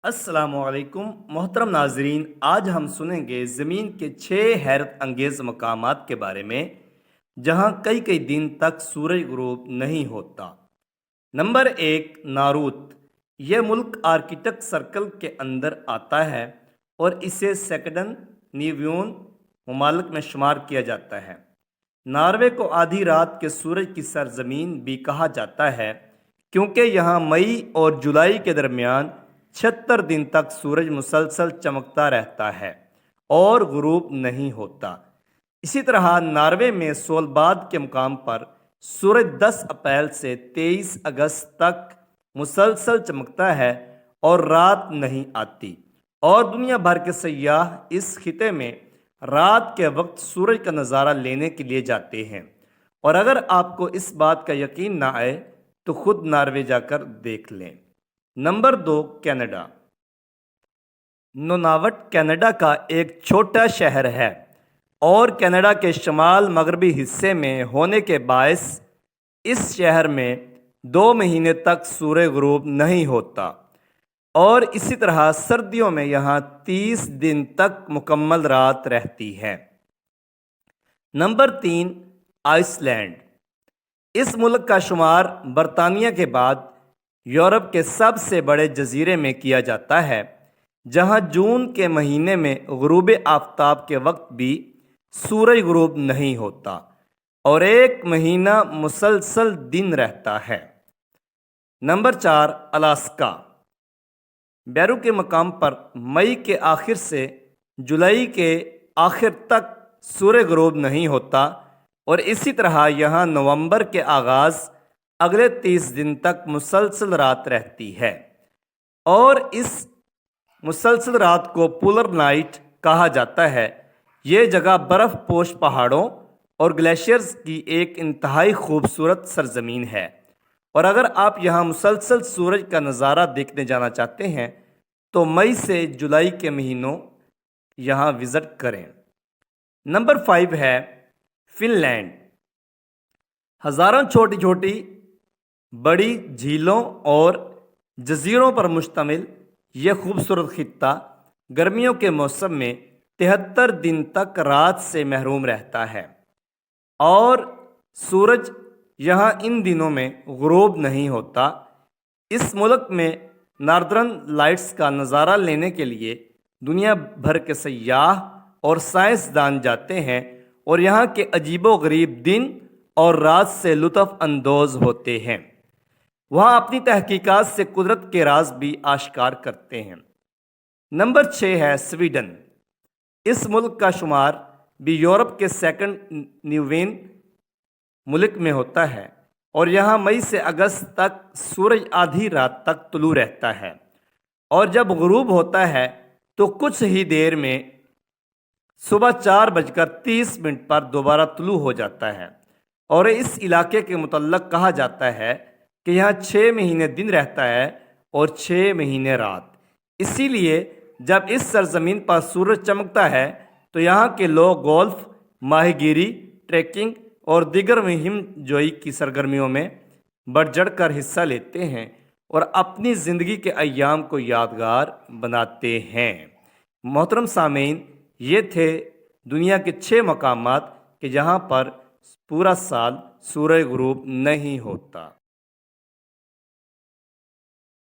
السلام علیکم محترم ناظرین، آج ہم سنیں گے زمین کے 6 حیرت انگیز مقامات کے بارے میں جہاں کئی کئی دن تک سورج غروب نہیں ہوتا۔ نمبر 1، ناروت۔ یہ ملک آرکٹک سرکل کے اندر آتا ہے اور اسے سیکنڈ نیویون ممالک میں شمار کیا جاتا ہے۔ ناروے کو آدھی رات کے سورج کی سرزمین بھی کہا جاتا ہے کیونکہ یہاں مئی اور جولائی کے درمیان 76 دن تک سورج مسلسل چمکتا رہتا ہے اور غروب نہیں ہوتا۔ اسی طرح ناروے میں سولباد کے مقام پر سورج 10 اپریل سے 23 اگست تک مسلسل چمکتا ہے اور رات نہیں آتی، اور دنیا بھر کے سیاح اس خطے میں رات کے وقت سورج کا نظارہ لینے کے لیے جاتے ہیں، اور اگر آپ کو اس بات کا یقین نہ آئے تو خود ناروے جا کر دیکھ لیں۔ Number 2، Canada. نوناوٹ کینیڈا کا ایک چھوٹا شہر ہے اور کینیڈا کے شمال مغربی حصے میں ہونے کے باعث اس شہر میں 2 مہینے تک سورج غروب نہیں ہوتا، اور اسی طرح سردیوں میں یہاں 30 دن تک مکمل رات رہتی ہے۔ Number 3، Iceland. اس ملک کا شمار برطانیہ کے بعد یورپ کے سب سے بڑے جزیرے میں کیا جاتا ہے، جہاں جون کے مہینے میں غروب آفتاب کے وقت بھی سورج غروب نہیں ہوتا اور 1 مہینہ مسلسل دن رہتا ہے۔ Number 4، Alaska. بیرو کے مقام پر مئی کے آخر سے جولائی کے آخر تک سورج غروب نہیں ہوتا، اور اسی طرح یہاں نومبر کے آغاز اگلے 30 دن تک مسلسل رات رہتی ہے، اور اس مسلسل رات کو پولر نائٹ کہا جاتا ہے۔ یہ جگہ برف پوش پہاڑوں اور گلیشیئرز کی ایک انتہائی خوبصورت سرزمین ہے، اور اگر آپ یہاں مسلسل سورج کا نظارہ دیکھنے جانا چاہتے ہیں تو مئی سے جولائی کے مہینوں یہاں وزٹ کریں۔ نمبر 5 ہے فن لینڈ۔ ہزاروں چھوٹی چھوٹی بڑی جھیلوں اور جزیروں پر مشتمل یہ خوبصورت خطہ گرمیوں کے موسم میں 73 دن تک رات سے محروم رہتا ہے، اور سورج یہاں ان دنوں میں غروب نہیں ہوتا۔ اس ملک میں ناردرن لائٹس کا نظارہ لینے کے لیے دنیا بھر کے سیاح اور سائنسدان جاتے ہیں، اور یہاں کے عجیب و غریب دن اور رات سے لطف اندوز ہوتے ہیں۔ وہاں اپنی تحقیقات سے قدرت کے راز بھی آشکار کرتے ہیں۔ نمبر 6 ہے سویڈن۔ اس ملک کا شمار بھی یورپ کے سیکنڈ نیوین ملک میں ہوتا ہے، اور یہاں مئی سے اگست تک سورج آدھی رات تک طلوع رہتا ہے، اور جب غروب ہوتا ہے تو کچھ ہی دیر میں صبح 4:30 پر دوبارہ طلوع ہو جاتا ہے، اور اس علاقے کے متعلق کہا جاتا ہے کہ یہاں 6 مہینے دن رہتا ہے اور 6 مہینے رات۔ اسی لیے جب اس سرزمین پر سورج چمکتا ہے تو یہاں کے لوگ گولف، ماہی گیری، ٹریکنگ اور دیگر مہم جوئی کی سرگرمیوں میں بڑھ چڑھ کر حصہ لیتے ہیں اور اپنی زندگی کے ایام کو یادگار بناتے ہیں۔ محترم سامعین، یہ تھے دنیا کے 6 مقامات کہ جہاں پر پورا سال سورج غروب نہیں ہوتا۔